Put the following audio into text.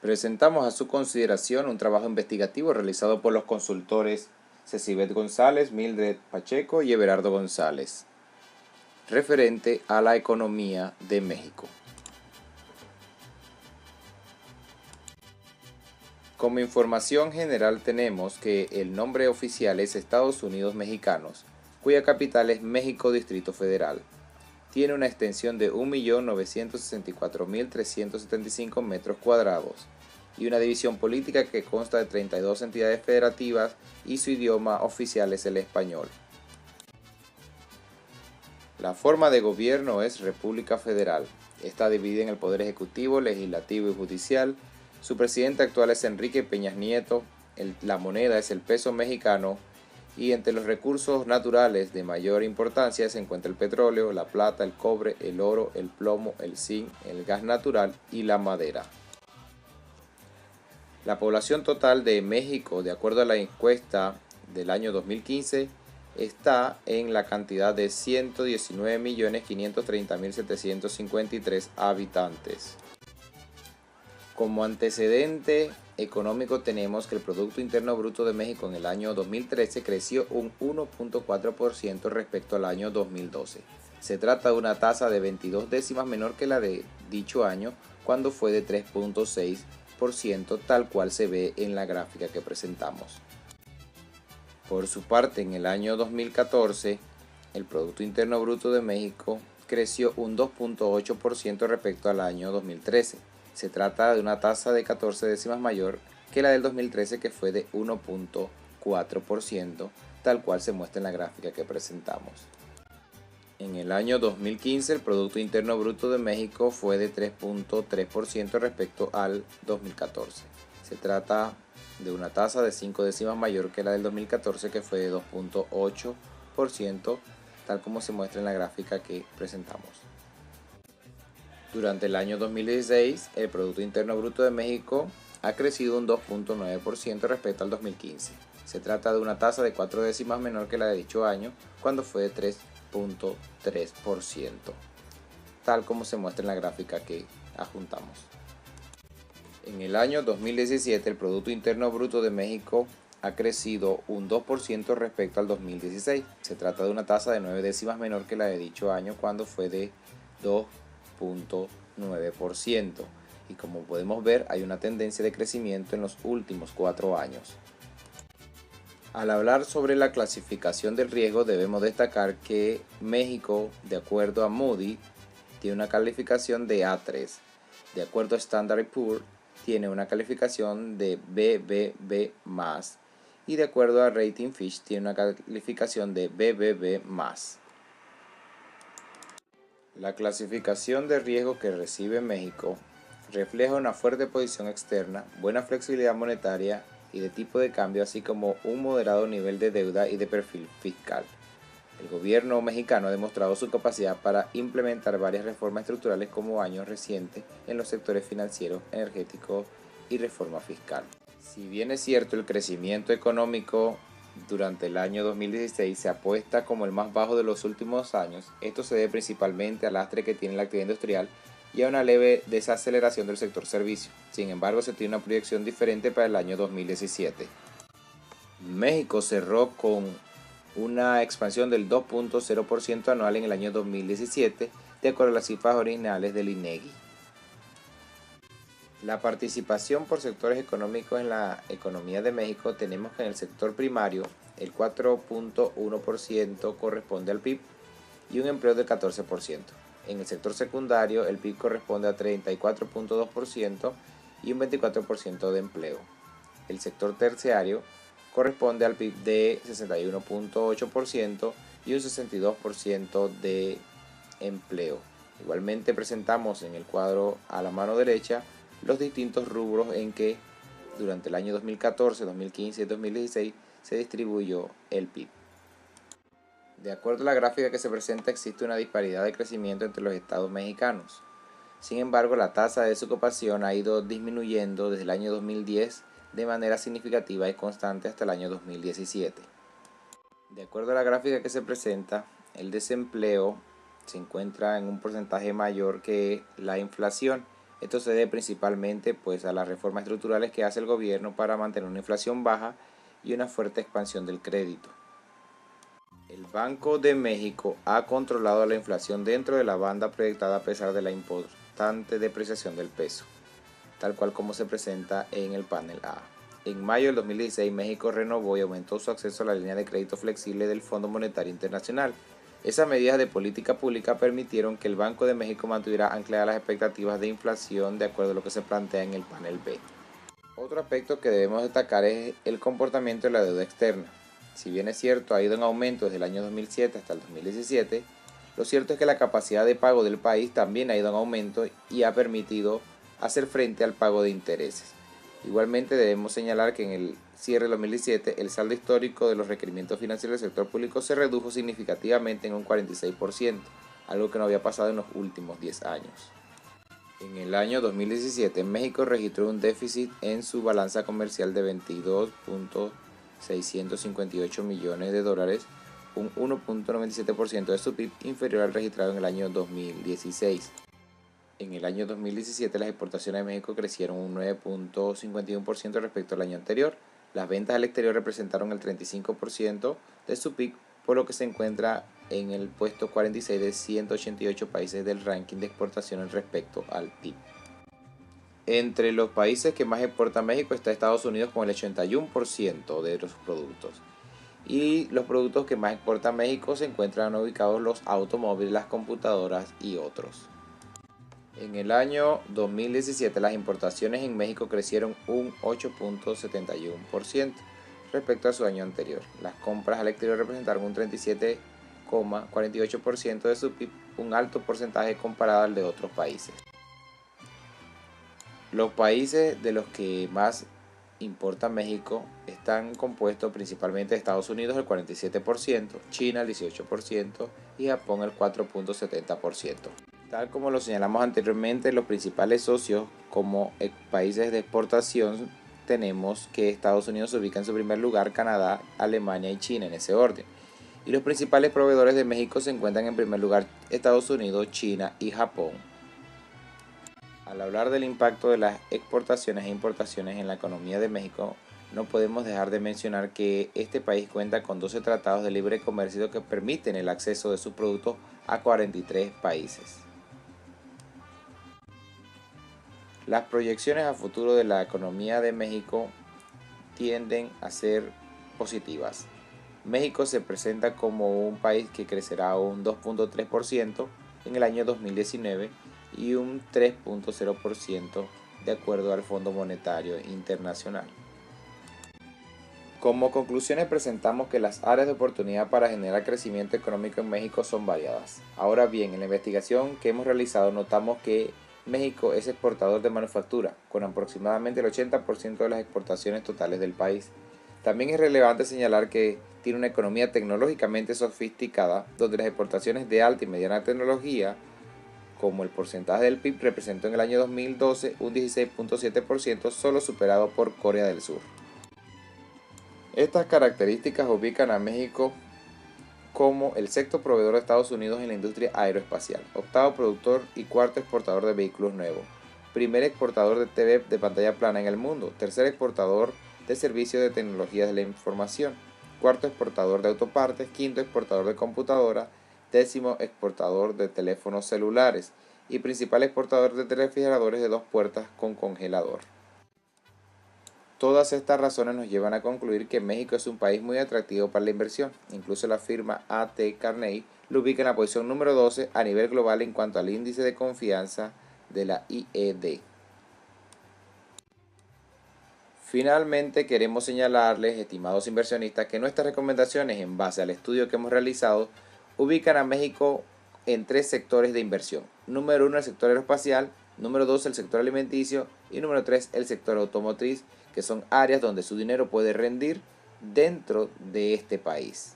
Presentamos a su consideración un trabajo investigativo realizado por los consultores Cecibet González, Mildred Pacheco y Everardo González, referente a la economía de México. Como información general tenemos que el nombre oficial es Estados Unidos Mexicanos, cuya capital es México Distrito Federal. Tiene una extensión de 1.964.375 metros cuadrados y una división política que consta de 32 entidades federativas y su idioma oficial es el español. La forma de gobierno es República Federal. Está dividida en el Poder Ejecutivo, Legislativo y Judicial. Su presidente actual es Enrique Peña Nieto. La moneda es el peso mexicano. Y entre los recursos naturales de mayor importancia se encuentra el petróleo, la plata, el cobre, el oro, el plomo, el zinc, el gas natural y la madera. La población total de México, de acuerdo a la encuesta del año 2015, está en la cantidad de 119.530.753 habitantes. Como antecedente económico tenemos que el Producto Interno Bruto de México en el año 2013 creció un 1.4% respecto al año 2012. Se trata de una tasa de 22 décimas menor que la de dicho año, cuando fue de 3.6%, tal cual se ve en la gráfica que presentamos. Por su parte, en el año 2014, el Producto Interno Bruto de México creció un 2.8% respecto al año 2013. Se trata de una tasa de 14 décimas mayor que la del 2013, que fue de 1.4%, tal cual se muestra en la gráfica que presentamos. En el año 2015 el Producto Interno Bruto de México fue de 3.3% respecto al 2014. Se trata de una tasa de 5 décimas mayor que la del 2014, que fue de 2.8%, tal como se muestra en la gráfica que presentamos. Durante el año 2016, el Producto Interno Bruto de México ha crecido un 2.9% respecto al 2015. Se trata de una tasa de 4 décimas menor que la de dicho año, cuando fue de 3.3%, tal como se muestra en la gráfica que adjuntamos. En el año 2017, el Producto Interno Bruto de México ha crecido un 2% respecto al 2016. Se trata de una tasa de 9 décimas menor que la de dicho año, cuando fue de 2.9%. Y como podemos ver, hay una tendencia de crecimiento en los últimos 4 años. Al hablar sobre la clasificación del riesgo, debemos destacar que México, de acuerdo a Moody, tiene una calificación de A3. De acuerdo a Standard & Poor's, tiene una calificación de BBB+, y de acuerdo a Rating Fitch tiene una calificación de BBB+. La clasificación de riesgo que recibe México refleja una fuerte posición externa, buena flexibilidad monetaria y de tipo de cambio, así como un moderado nivel de deuda y de perfil fiscal. El gobierno mexicano ha demostrado su capacidad para implementar varias reformas estructurales como años recientes en los sectores financiero, energético y reforma fiscal. Si bien es cierto el crecimiento económico durante el año 2016 se apuesta como el más bajo de los últimos años, esto se debe principalmente al lastre que tiene la actividad industrial y a una leve desaceleración del sector servicio. Sin embargo, se tiene una proyección diferente para el año 2017. México cerró con una expansión del 2.0% anual en el año 2017, de acuerdo a las cifras originales del INEGI. La participación por sectores económicos en la economía de México tenemos que en el sector primario el 4.1% corresponde al PIB y un empleo del 14%. En el sector secundario el PIB corresponde a 34.2% y un 24% de empleo. El sector terciario corresponde al PIB de 61.8% y un 62% de empleo. Igualmente presentamos en el cuadro a la mano derecha los distintos rubros en que durante el año 2014, 2015 y 2016 se distribuyó el PIB. De acuerdo a la gráfica que se presenta, existe una disparidad de crecimiento entre los estados mexicanos. Sin embargo, la tasa de desocupación ha ido disminuyendo desde el año 2010 de manera significativa y constante hasta el año 2017. De acuerdo a la gráfica que se presenta, el desempleo se encuentra en un porcentaje mayor que la inflación, Esto se debe principalmente pues, a las reformas estructurales que hace el gobierno para mantener una inflación baja y una fuerte expansión del crédito. El Banco de México ha controlado la inflación dentro de la banda proyectada a pesar de la importante depreciación del peso, tal cual como se presenta en el panel A. En mayo del 2016, México renovó y aumentó su acceso a la línea de crédito flexible del Fondo Monetario Internacional. Esas medidas de política pública permitieron que el Banco de México mantuviera ancladas las expectativas de inflación de acuerdo a lo que se plantea en el panel B. Otro aspecto que debemos destacar es el comportamiento de la deuda externa. Si bien es cierto, ha ido en aumento desde el año 2007 hasta el 2017, lo cierto es que la capacidad de pago del país también ha ido en aumento y ha permitido hacer frente al pago de intereses. Igualmente debemos señalar que en el cierre del 2017 el saldo histórico de los requerimientos financieros del sector público se redujo significativamente en un 46%, algo que no había pasado en los últimos 10 años. En el año 2017 México registró un déficit en su balanza comercial de 22.658 millones de dólares, un 1.97% de su PIB, inferior al registrado en el año 2016. En el año 2017 las exportaciones de México crecieron un 9.51% respecto al año anterior. Las ventas al exterior representaron el 35% de su PIB, por lo que se encuentra en el puesto 46 de 188 países del ranking de exportaciones respecto al PIB. Entre los países que más exporta México está Estados Unidos con el 81% de sus productos. Y los productos que más exporta México se encuentran ubicados los automóviles, las computadoras y otros. En el año 2017 las importaciones en México crecieron un 8.71% respecto a su año anterior. Las compras al exterior representaron un 37.48% de su PIB, un alto porcentaje comparado al de otros países. Los países de los que más importa México están compuestos principalmente de Estados Unidos el 47%, China el 18% y Japón el 4.70%. Tal como lo señalamos anteriormente, los principales socios como países de exportación tenemos que Estados Unidos se ubica en su primer lugar, Canadá, Alemania y China en ese orden. Y los principales proveedores de México se encuentran en primer lugar Estados Unidos, China y Japón. Al hablar del impacto de las exportaciones e importaciones en la economía de México, no podemos dejar de mencionar que este país cuenta con 12 tratados de libre comercio que permiten el acceso de sus productos a 43 países. Las proyecciones a futuro de la economía de México tienden a ser positivas. México se presenta como un país que crecerá un 2.3% en el año 2019 y un 3.0% de acuerdo al Fondo Monetario Internacional. Como conclusiones presentamos que las áreas de oportunidad para generar crecimiento económico en México son variadas. Ahora bien, en la investigación que hemos realizado notamos que México es exportador de manufactura, con aproximadamente el 80% de las exportaciones totales del país. También es relevante señalar que tiene una economía tecnológicamente sofisticada, donde las exportaciones de alta y mediana tecnología, como el porcentaje del PIB, representó en el año 2012 un 16.7%, solo superado por Corea del Sur. Estas características ubican a México como el sexto proveedor de Estados Unidos en la industria aeroespacial, octavo productor y cuarto exportador de vehículos nuevos, primer exportador de TV de pantalla plana en el mundo, tercer exportador de servicios de tecnologías de la información, cuarto exportador de autopartes, quinto exportador de computadoras, décimo exportador de teléfonos celulares y principal exportador de refrigeradores de 2 puertas con congelador. Todas estas razones nos llevan a concluir que México es un país muy atractivo para la inversión. Incluso la firma A.T. Kearney lo ubica en la posición número 12 a nivel global en cuanto al índice de confianza de la IED. Finalmente queremos señalarles, estimados inversionistas, que nuestras recomendaciones en base al estudio que hemos realizado ubican a México en 3 sectores de inversión. Número 1, el sector aeroespacial, número 2, el sector alimenticio y número 3, el sector automotriz, que son áreas donde su dinero puede rendir dentro de este país.